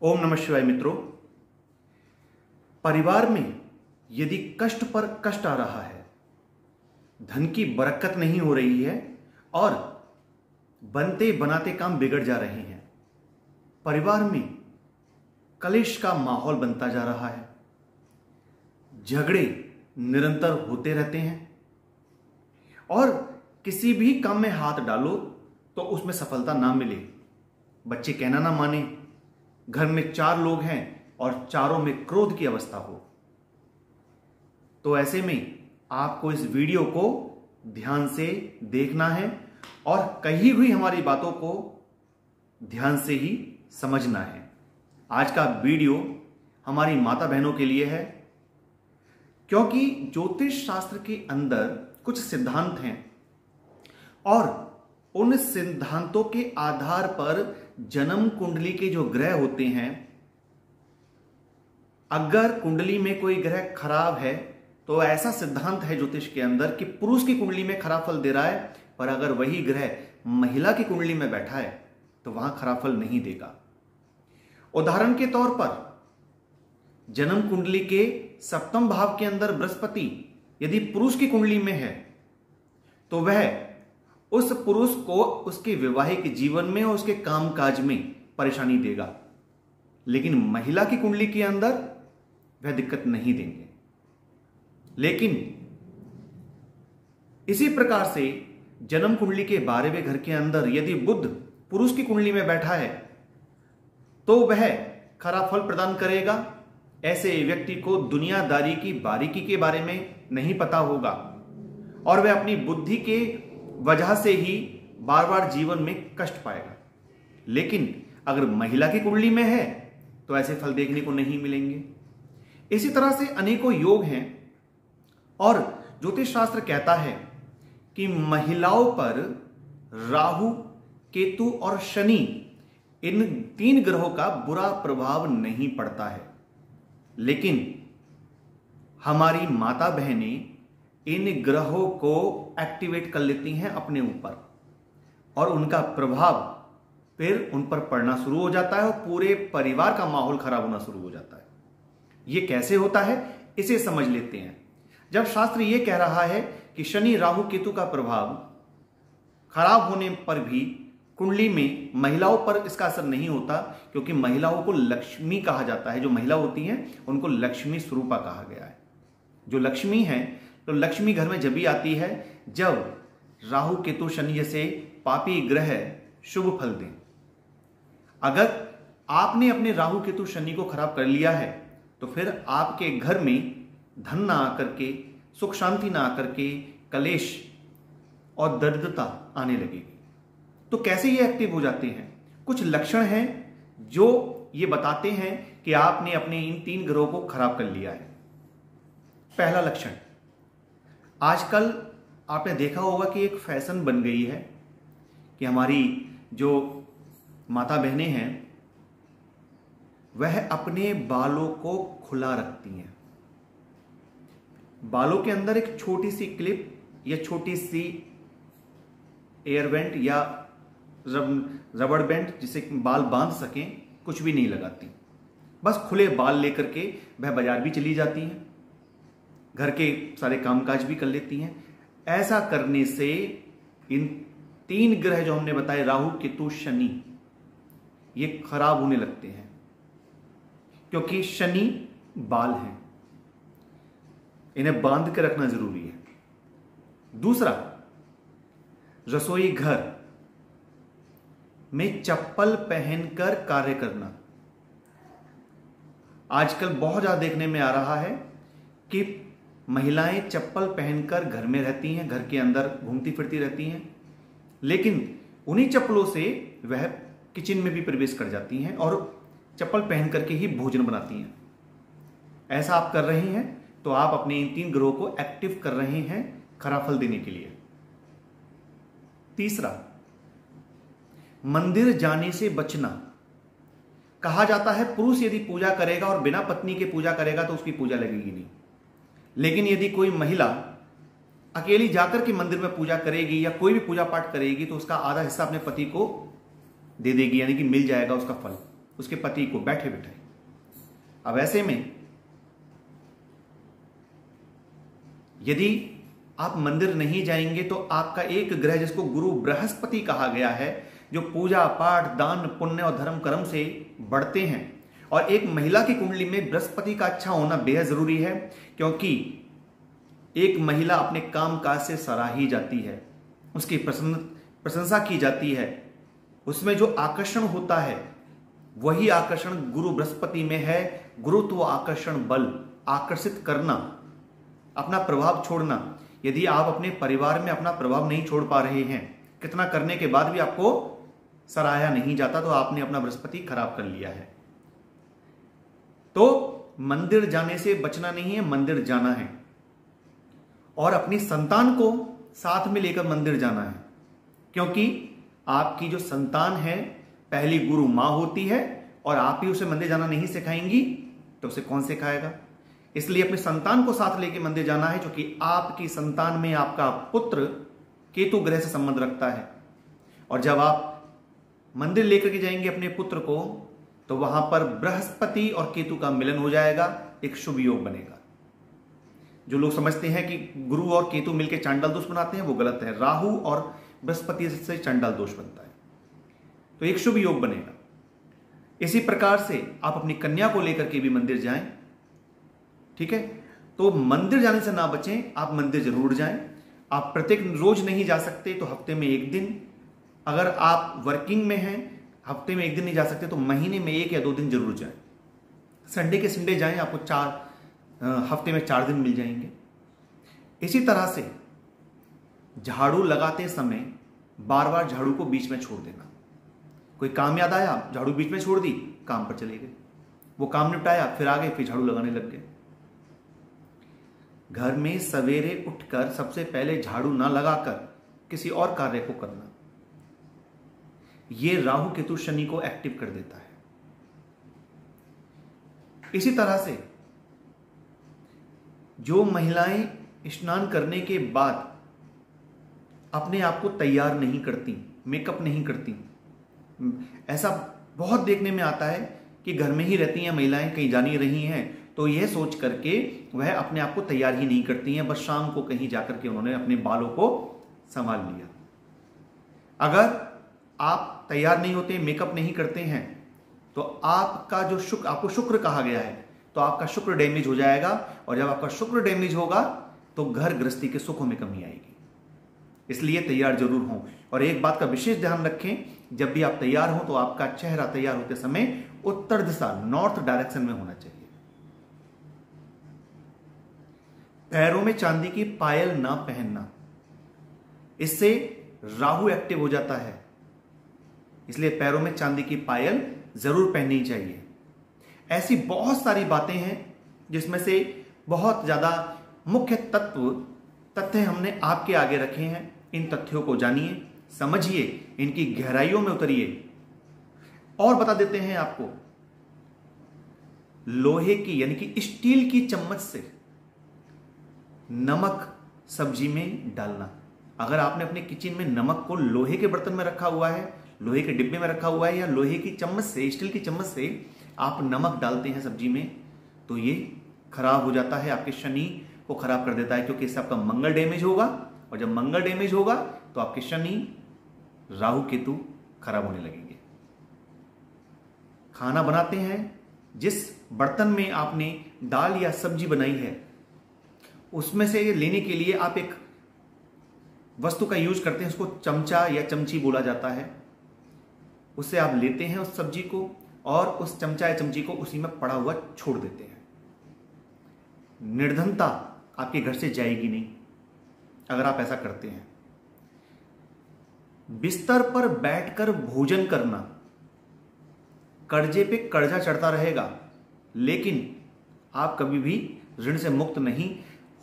ओम नमः शिवाय। मित्रों, परिवार में यदि कष्ट पर कष्ट आ रहा है, धन की बरकत नहीं हो रही है और बनते बनाते काम बिगड़ जा रहे हैं, परिवार में कलेश का माहौल बनता जा रहा है, झगड़े निरंतर होते रहते हैं और किसी भी काम में हाथ डालो तो उसमें सफलता ना मिले, बच्चे कहना ना माने, घर में 4 लोग हैं और चारों में क्रोध की अवस्था हो, तो ऐसे में आपको इस वीडियो को ध्यान से देखना है और कही हुई हमारी बातों को ध्यान से ही समझना है। आज का वीडियो हमारी माता बहनों के लिए है, क्योंकि ज्योतिष शास्त्र के अंदर कुछ सिद्धांत हैं और उन सिद्धांतों के आधार पर जन्म कुंडली के जो ग्रह होते हैं, अगर कुंडली में कोई ग्रह खराब है तो ऐसा सिद्धांत है ज्योतिष के अंदर कि पुरुष की कुंडली में खराब फल दे रहा है, पर अगर वही ग्रह महिला की कुंडली में बैठा है तो वहां खराब फल नहीं देगा। उदाहरण के तौर पर जन्म कुंडली के 7वें भाव के अंदर बृहस्पति यदि पुरुष की कुंडली में है तो वह उस पुरुष को उसके वैवाहिक जीवन में और उसके कामकाज में परेशानी देगा, लेकिन महिला की कुंडली के अंदर वह दिक्कत नहीं देंगे। लेकिन इसी प्रकार से जन्म कुंडली के 12वें घर के अंदर यदि बुध पुरुष की कुंडली में बैठा है तो वह खराब फल प्रदान करेगा। ऐसे व्यक्ति को दुनियादारी की बारीकी के बारे में नहीं पता होगा और वह अपनी बुद्धि के वजह से ही बार बार जीवन में कष्ट पाएगा। लेकिन अगर महिला की कुंडली में है तो ऐसे फल देखने को नहीं मिलेंगे। इसी तरह से अनेकों योग हैं और ज्योतिष शास्त्र कहता है कि महिलाओं पर राहु, केतु और शनि, इन 3 ग्रहों का बुरा प्रभाव नहीं पड़ता है, लेकिन हमारी माता बहनें इन ग्रहों को एक्टिवेट कर लेती हैं अपने ऊपर और उनका प्रभाव फिर उन पर पड़ना शुरू हो जाता है और पूरे परिवार का माहौल खराब होना शुरू हो जाता है। यह कैसे होता है, इसे समझ लेते हैं। जब शास्त्र यह कह रहा है कि शनि, राहु, केतु का प्रभाव खराब होने पर भी कुंडली में महिलाओं पर इसका असर नहीं होता, क्योंकि महिलाओं को लक्ष्मी कहा जाता है। जो महिला होती हैं उनको लक्ष्मी स्वरूपा कहा गया है। जो लक्ष्मी है तो लक्ष्मी घर में जब भी आती है जब राहु, केतु, शनि जैसे पापी ग्रह शुभ फल दें। अगर आपने अपने राहु, केतु, शनि को खराब कर लिया है तो फिर आपके घर में धन ना आकर के, सुख शांति ना आकर के कलेश और दरिद्रता आने लगेगी। तो कैसे ये एक्टिव हो जाते हैं? कुछ लक्षण हैं जो ये बताते हैं कि आपने अपने इन 3 ग्रहों को खराब कर लिया है। पहला लक्षण, आजकल आपने देखा होगा कि एक फैशन बन गई है कि हमारी जो माता बहनें हैं वह अपने बालों को खुला रखती हैं। बालों के अंदर एक छोटी सी क्लिप या छोटी सी एयर वेंट या रबड़ बैंड जिसे बाल बांध सकें, कुछ भी नहीं लगाती। बस खुले बाल लेकर के वह बाजार भी चली जाती हैं, घर के सारे कामकाज भी कर लेती हैं। ऐसा करने से इन 3 ग्रह जो हमने बताए, राहु, केतु, शनि, ये खराब होने लगते हैं, क्योंकि शनि बाल हैं, इन्हें बांध के रखना जरूरी है। दूसरा, रसोई घर में चप्पल पहनकर कार्य करना। आजकल बहुत ज्यादा देखने में आ रहा है कि महिलाएं चप्पल पहनकर घर में रहती हैं, घर के अंदर घूमती फिरती रहती हैं, लेकिन उन्हीं चप्पलों से वह किचन में भी प्रवेश कर जाती हैं और चप्पल पहन करके ही भोजन बनाती हैं। ऐसा आप कर रहे हैं तो आप अपने इन 3 ग्रहों को एक्टिव कर रहे हैं खराब फल देने के लिए। तीसरा, मंदिर जाने से बचना। कहा जाता है पुरुष यदि पूजा करेगा और बिना पत्नी के पूजा करेगा तो उसकी पूजा लगेगी नहीं, लेकिन यदि कोई महिला अकेली जाकर के मंदिर में पूजा करेगी या कोई भी पूजा पाठ करेगी तो उसका आधा हिस्सा अपने पति को दे देगी, यानी कि मिल जाएगा उसका फल। उसके पति को बैठे बिठाए। अब ऐसे में यदि आप मंदिर नहीं जाएंगे तो आपका एक ग्रह, जिसको गुरु बृहस्पति कहा गया है, जो पूजा पाठ दान पुण्य और धर्म कर्म से बढ़ते हैं, और एक महिला की कुंडली में बृहस्पति का अच्छा होना बेहद जरूरी है, क्योंकि एक महिला अपने काम काज से सराही जाती है, उसकी प्रशंसा की जाती है, उसमें जो आकर्षण होता है वही आकर्षण गुरु बृहस्पति में है। गुरुत्व आकर्षण बल, आकर्षित करना, अपना प्रभाव छोड़ना। यदि आप अपने परिवार में अपना प्रभाव नहीं छोड़ पा रहे हैं, कितना करने के बाद भी आपको सराहा नहीं जाता, तो आपने अपना बृहस्पति खराब कर लिया है। तो मंदिर जाने से बचना नहीं है, मंदिर जाना है, और अपनी संतान को साथ में लेकर मंदिर जाना है, क्योंकि आपकी जो संतान है पहली गुरु मां होती है, और आप ही उसे मंदिर जाना नहीं सिखाएंगी तो उसे कौन सिखाएगा। इसलिए अपनी संतान को साथ लेके मंदिर जाना है, क्योंकि आपकी संतान में आपका पुत्र केतु ग्रह से संबंध रखता है, और जब आप मंदिर लेकर के जाएंगे अपने पुत्र को, तो वहां पर बृहस्पति और केतु का मिलन हो जाएगा, एक शुभ योग बनेगा। जो लोग समझते हैं कि गुरु और केतु मिलकर चांडाल दोष बनाते हैं, वो गलत है। राहु और बृहस्पति से चांडाल दोष बनता है, तो एक शुभ योग बनेगा। इसी प्रकार से आप अपनी कन्या को लेकर के भी मंदिर जाएं, ठीक है। तो मंदिर जाने से ना बचें, आप मंदिर जरूर जाएं। आप प्रत्येक रोज नहीं जा सकते तो हफ्ते में एक दिन, अगर आप वर्किंग में हैं हफ्ते में एक दिन नहीं जा सकते तो महीने में 1 या 2 दिन जरूर जाएं। संडे के संडे जाएं, आपको हफ्ते में 4 दिन मिल जाएंगे। इसी तरह से झाड़ू लगाते समय बार बार झाड़ू को बीच में छोड़ देना। कोई काम याद आया, झाड़ू बीच में छोड़ दी, काम पर चले गए, वो काम निपटाया, फिर आ गए, फिर झाड़ू लगाने लग गए। घर में सवेरे उठकर सबसे पहले झाड़ू ना लगाकर किसी और कार्य को करना, यह राहु केतु शनि को एक्टिव कर देता है। इसी तरह से जो महिलाएं स्नान करने के बाद अपने आप को तैयार नहीं करती, मेकअप नहीं करती, ऐसा बहुत देखने में आता है कि घर में ही रहती हैं महिलाएं, कहीं जा नहीं रही हैं, तो यह सोच करके वह अपने आप को तैयार ही नहीं करती हैं, बस शाम को कहीं जाकर के उन्होंने अपने बालों को संभाल लिया। अगर आप तैयार नहीं होते, मेकअप नहीं करते हैं, तो आपका जो शुक्र, आपको शुक्र कहा गया है, तो आपका शुक्र डैमेज हो जाएगा, और जब आपका शुक्र डैमेज होगा तो घर गृहस्थी के सुखों में कमी आएगी। इसलिए तैयार जरूर हों। और एक बात का विशेष ध्यान रखें, जब भी आप तैयार हो तो आपका चेहरा तैयार होते समय उत्तर दिशा, नॉर्थ डायरेक्शन में होना चाहिए। पैरों में चांदी की पायल ना पहनना, इससे राहु एक्टिव हो जाता है, इसलिए पैरों में चांदी की पायल जरूर पहननी चाहिए। ऐसी बहुत सारी बातें हैं जिसमें से बहुत ज्यादा मुख्य तथ्य हमने आपके आगे रखे हैं। इन तथ्यों को जानिए, समझिए, इनकी गहराइयों में उतरिए। और बता देते हैं आपको, लोहे की यानी कि स्टील की चम्मच से नमक सब्जी में डालना। अगर आपने अपने किचन में नमक को लोहे के बर्तन में रखा हुआ है, लोहे के डिब्बे में रखा हुआ है, या लोहे की चम्मच से, स्टील की चम्मच से आप नमक डालते हैं सब्जी में, तो ये खराब हो जाता है, आपके शनि को खराब कर देता है, क्योंकि इससे आपका मंगल डैमेज होगा, और जब मंगल डैमेज होगा तो आपके शनि राहु केतु खराब होने लगेंगे। खाना बनाते हैं, जिस बर्तन में आपने दाल या सब्जी बनाई है, उसमें से लेने के लिए आप एक वस्तु का यूज करते हैं, उसको चमचा या चमची बोला जाता है। उससे आप लेते हैं उस सब्जी को, और उस चमचा या चमची को उसी में पड़ा हुआ छोड़ देते हैं। निर्धनता आपके घर से जाएगी नहीं अगर आप ऐसा करते हैं। बिस्तर पर बैठकर भोजन करना, कर्जे पे कर्जा चढ़ता रहेगा, लेकिन आप कभी भी ऋण से मुक्त नहीं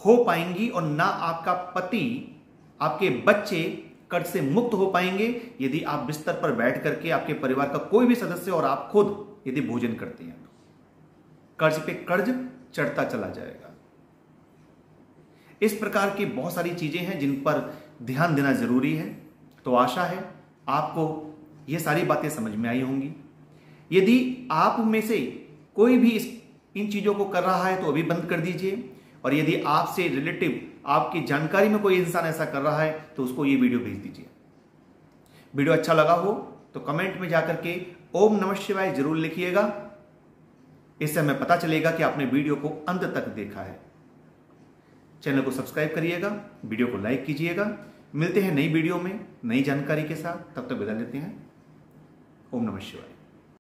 हो पाएंगी, और ना आपका पति, आपके बच्चे कर्ज से मुक्त हो पाएंगे यदि आप बिस्तर पर बैठ करके, आपके परिवार का कोई भी सदस्य और आप खुद यदि भोजन करते हैं, तो कर्ज पे कर्ज चढ़ता चला जाएगा। इस प्रकार की बहुत सारी चीजें हैं जिन पर ध्यान देना जरूरी है। तो आशा है आपको ये सारी बातें समझ में आई होंगी। यदि आप में से कोई भी इन चीजों को कर रहा है तो अभी बंद कर दीजिए, और यदि आपसे रिलेटिव, आपकी जानकारी में कोई इंसान ऐसा कर रहा है तो उसको ये वीडियो भेज दीजिए। वीडियो अच्छा लगा हो तो कमेंट में जाकर के ओम नमः शिवाय जरूर लिखिएगा। इससे हमें पता चलेगा कि आपने वीडियो को अंत तक देखा है। चैनल को सब्सक्राइब करिएगा, वीडियो को लाइक कीजिएगा। मिलते हैं नई वीडियो में नई जानकारी के साथ, तब तक विदा लेते हैं। ओम नमः शिवाय।